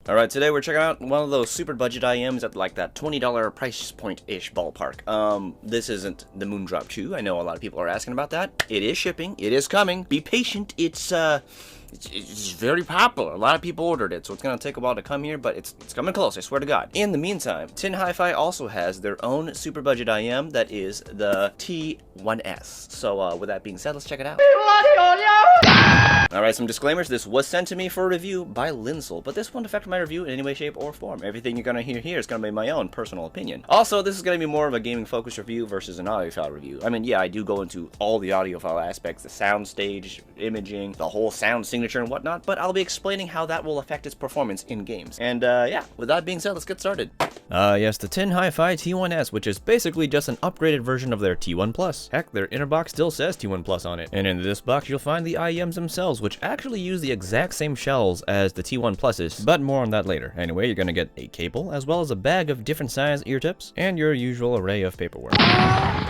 Alright, today we're checking out one of those super budget IMs at like that $20 price point-ish ballpark. This isn't the Moondrop 2. I know a lot of people are asking about that. It is shipping. It is coming. Be patient. It's very popular. A lot of people ordered it, so it's gonna take a while to come here, but it's coming close, I swear to God. In the meantime, Tinhifi also has their own super budget IM that is the T1S. So with that being said, let's check it out. Alright, some disclaimers. This was sent to me for a review by Linsel, but this won't affect my review in any way, shape, or form. Everything you're gonna hear here is gonna be my own personal opinion. Also, this is gonna be more of a gaming focused review versus an audiophile review. I mean, yeah, I do go into all the audiophile aspects, the sound stage, imaging, the whole sound signature and whatnot, but I'll be explaining how that will affect its performance in games. And yeah, with that being said, let's get started. Yes, the Tinhifi T1S, which is basically just an upgraded version of their T1 Plus. Heck, their inner box still says T1 Plus on it. And in this box, you'll find the IMs themselves, which actually use the exact same shells as the T1 Pluses, but more on that later. Anyway, you're gonna get a cable, as well as a bag of different size ear tips, and your usual array of paperwork.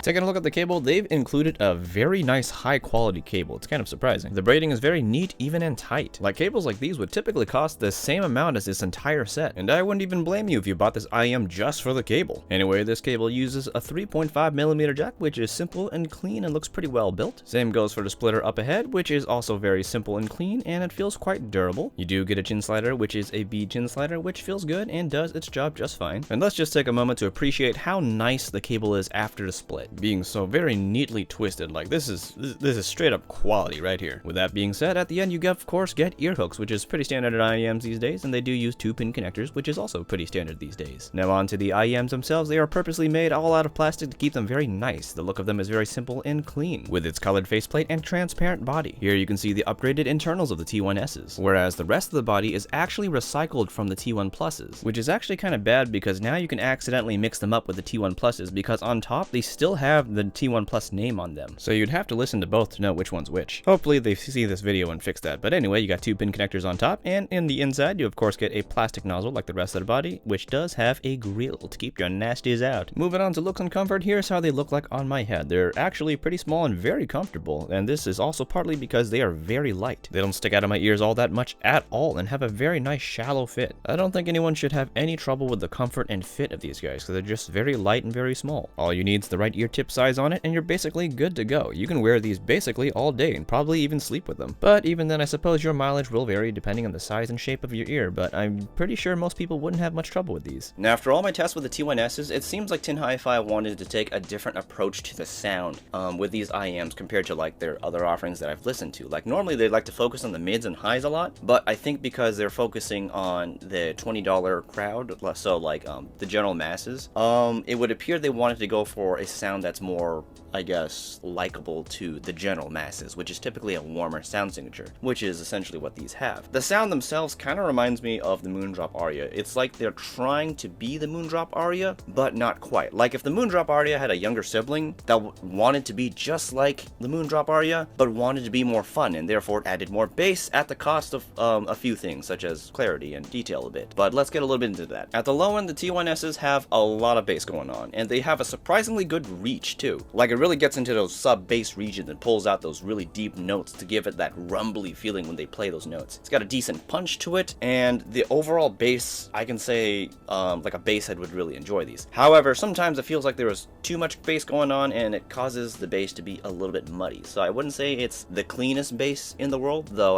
Taking a look at the cable, they've included a very nice high quality cable. It's kind of surprising. The braiding is very neat, even and tight. Like, cables like these would typically cost the same amount as this entire set, and I wouldn't even blame you if you bought this IM just for the cable. Anyway, this cable uses a 3.5mm jack, which is simple and clean and looks pretty well built. Same goes for the splitter up ahead, which is also very simple and clean, and it feels quite durable. You do get a chin slider, which is a bead chin slider, which feels good and does its job just fine. And let's just take a moment to appreciate how nice the cable is after the split, being so very neatly twisted. Like, this is straight up quality right here. With that being said, at the end you of course get ear hooks, which is pretty standard at IEMs these days, and they do use 2-pin connectors, which is also pretty standard these days. Now on to the IEMs themselves. They are purposely made all out of plastic to keep them very nice. The look of them is very simple and clean, with its colored faceplate and transparent body. Here you can see the upgraded internals of the T1Ss, whereas the rest of the body is actually recycled from the T1 Pluses, which is actually kind of bad because now you can accidentally mix them up with the T1 Pluses, because on top they still have the T1 Plus name on them. So you'd have to listen to both to know which one's which. Hopefully they see this video and fix that. But anyway, you got 2-pin connectors on top, and in the inside you of course get a plastic nozzle like the rest of the body, which does have a grill to keep your nasties out. Moving on to looks and comfort, here's how they look like on my head. They're actually pretty small and very comfortable, and this is also partly because they are very light. They don't stick out of my ears all that much at all and have a very nice shallow fit. I don't think anyone should have any trouble with the comfort and fit of these guys, because they're just very light and very small. All you need is the right ear tip size on it and you're basically good to go. You can wear these basically all day and probably even sleep with them. But even then, I suppose your mileage will vary depending on the size and shape of your ear, but I'm pretty sure most people wouldn't have much trouble with these. Now, after all my tests with the T1Ss, it seems like Tinhifi wanted to take a different approach to the sound with these IMs compared to like their other offerings that I've listened to. Like, normally they like to focus on the mids and highs a lot, but I think because they're focusing on the $20 crowd, so like the general masses, it would appear they wanted to go for a sound that's more, I guess, likable to the general masses, which is typically a warmer sound signature, which is essentially what these have. The sound themselves kind of reminds me of the Moondrop Aria. It's like they're trying to be the Moondrop Aria, but not quite. Like if the Moondrop Aria had a younger sibling that wanted to be just like the Moondrop Aria, but wanted to be more fun, and therefore added more bass at the cost of a few things, such as clarity and detail a bit. But let's get a little bit into that. At the low end, the T1Ss have a lot of bass going on, and they have a surprisingly good reach too. Like, it really gets into those sub-bass regions and pulls out those really deep notes to give it that rumbly feeling when they play those notes. It's got a decent punch to it, and the overall bass, I can say, like a bass head would really enjoy these. However, sometimes it feels like there was too much bass going on, and it causes the bass to be a little bit muddy. So I wouldn't say it's the cleanest bass in the world, though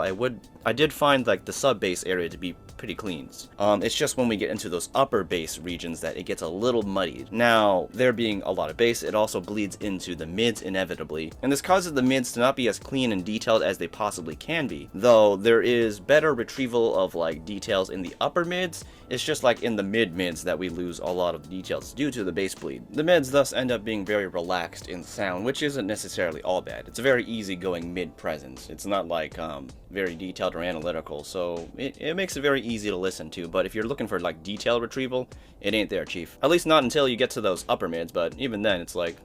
I did find like the sub-bass area to be pretty clean. It's just when we get into those upper bass regions that it gets a little muddied. Now, there being a lot of bass, it also bleeds into the mids inevitably, and this causes the mids to not be as clean and detailed as they possibly can be, though there is better retrieval of like details in the upper mids. It's just like in the mid-mids that we lose a lot of details due to the bass bleed. The mids thus end up being very relaxed in sound, which isn't necessarily all bad. It's a very easygoing mid presence. It's not like very detailed or analytical, so it makes it very easy to listen to. But if you're looking for like detailed retrieval, it ain't there, chief. At least not until you get to those upper mids, but even then it's like,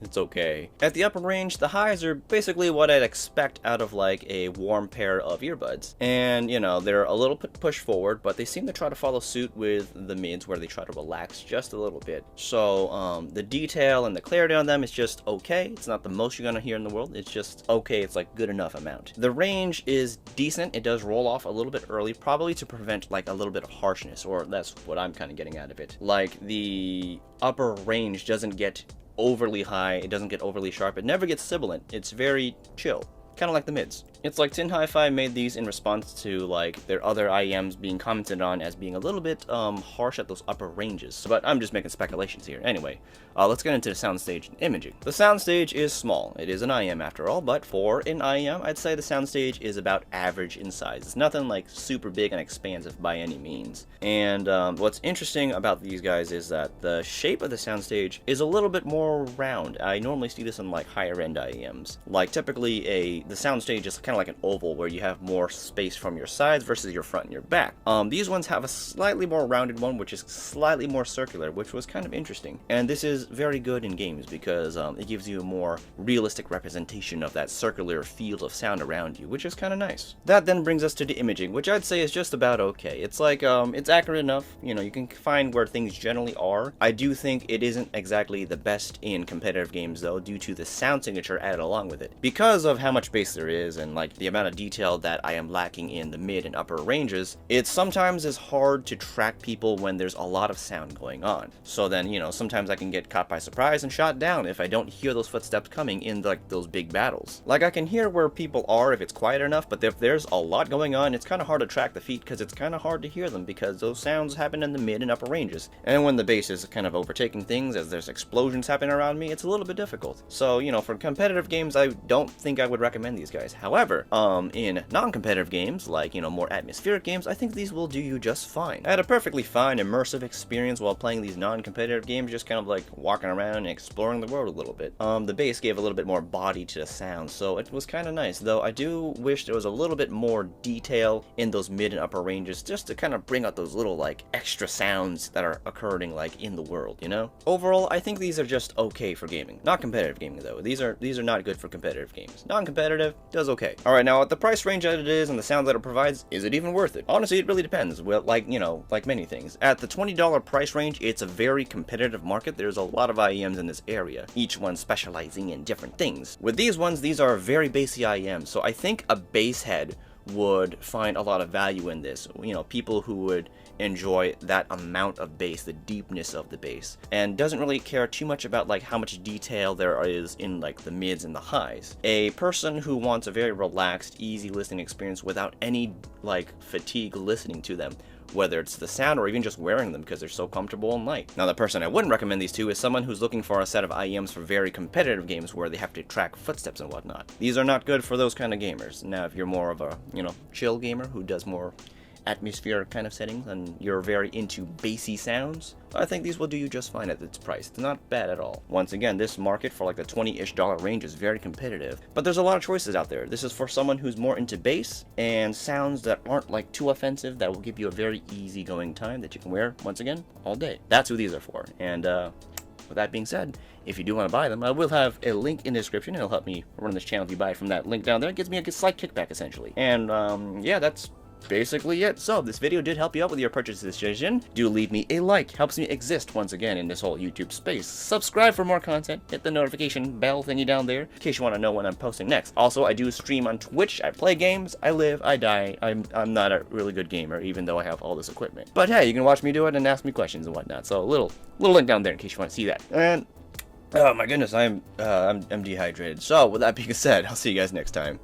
it's okay. At the upper range, the highs are basically what I'd expect out of like a warm pair of earbuds. And, you know, they're a little bit pushed forward, but they seem to try to follow suit with the mids where they try to relax just a little bit. So the detail and the clarity on them is just okay. It's not the most you're gonna hear in the world. It's just okay. It's like good enough amount. The range is decent. It does roll off a little bit early, probably to prevent like a little bit of harshness, or that's what I'm kind of getting out of it. Like the upper range doesn't get overly high, it doesn't get overly sharp, it never gets sibilant. It's very chill, kind of like the mids. It's like Tinhifi made these in response to like their other IEMs being commented on as being a little bit harsh at those upper ranges. But I'm just making speculations here. Anyway, let's get into the soundstage and imaging. The soundstage is small. It is an IEM after all, but for an IEM, I'd say the soundstage is about average in size. It's nothing like super big and expansive by any means. And what's interesting about these guys is that the shape of the soundstage is a little bit more round. I normally see this in like higher end IEMs. Like typically the soundstage is kind of like an oval where you have more space from your sides versus your front and your back. These ones have a slightly more rounded one, which is slightly more circular, which was kind of interesting. And this is very good in games because it gives you a more realistic representation of that circular field of sound around you, which is kind of nice. That then brings us to the imaging, which I'd say is just about okay. It's like, it's accurate enough, you know, you can find where things generally are. I do think it isn't exactly the best in competitive games though, due to the sound signature added along with it. Because of how much bass there is and like the amount of detail that I am lacking in the mid and upper ranges, it sometimes is hard to track people when there's a lot of sound going on. So then, you know, sometimes I can get caught by surprise and shot down if I don't hear those footsteps coming in like those big battles. Like I can hear where people are if it's quiet enough, but if there's a lot going on, it's kind of hard to track the feet because it's kind of hard to hear them because those sounds happen in the mid and upper ranges. And when the bass is kind of overtaking things as there's explosions happening around me, it's a little bit difficult. So, you know, for competitive games, I don't think I would recommend these guys. However, in non-competitive games, like, you know, more atmospheric games, I think these will do you just fine. I had a perfectly fine immersive experience while playing these non-competitive games, just kind of like walking around and exploring the world a little bit. The bass gave a little bit more body to the sound, so it was kind of nice, though I do wish there was a little bit more detail in those mid and upper ranges, just to kind of bring out those little like extra sounds that are occurring like in the world, you know? Overall, I think these are just okay for gaming. Not competitive gaming though. These are not good for competitive games. Non-competitive does okay. Alright, now at the price range that it is and the sound that it provides, is it even worth it? Honestly, it really depends. Well, like, you know, like many things. At the $20 price range, it's a very competitive market. There's a lot of IEMs in this area, each one specializing in different things. With these ones, these are very bassy IEMs, so I think a bass head would find a lot of value in this. You know, people who would enjoy that amount of bass, the deepness of the bass, and doesn't really care too much about like how much detail there is in like the mids and the highs. A person who wants a very relaxed, easy listening experience without any like fatigue listening to them, whether it's the sound or even just wearing them because they're so comfortable and light. Now, the person I wouldn't recommend these to is someone who's looking for a set of IEMs for very competitive games where they have to track footsteps and whatnot. These are not good for those kind of gamers. Now, if you're more of a, you know, chill gamer who does more atmospheric kind of settings and you're very into bassy sounds, I think these will do you just fine at its price. It's not bad at all. Once again, this market for like the $20-ish range is very competitive, but there's a lot of choices out there. This is for someone who's more into bass and sounds that aren't like too offensive, that will give you a very easygoing time that you can wear, once again, all day. That's who these are for. And with that being said, if you do want to buy them, I will have a link in the description. It'll help me run this channel if you buy from that link down there. It gives me a slight kickback essentially. And yeah, that's basically it. So this video did help you out with your purchase decision. Do leave me a like, helps me exist once again in this whole YouTube space. Subscribe for more content, hit the notification bell thingy down there in case you want to know when I'm posting next. Also, I do stream on Twitch. I play games, I live, I die. I'm not a really good gamer even though I have all this equipment, but hey, you can watch me do it and ask me questions and whatnot. So a little link down there in case you want to see that. And oh my goodness, I'm dehydrated. So with that being said, I'll see you guys next time.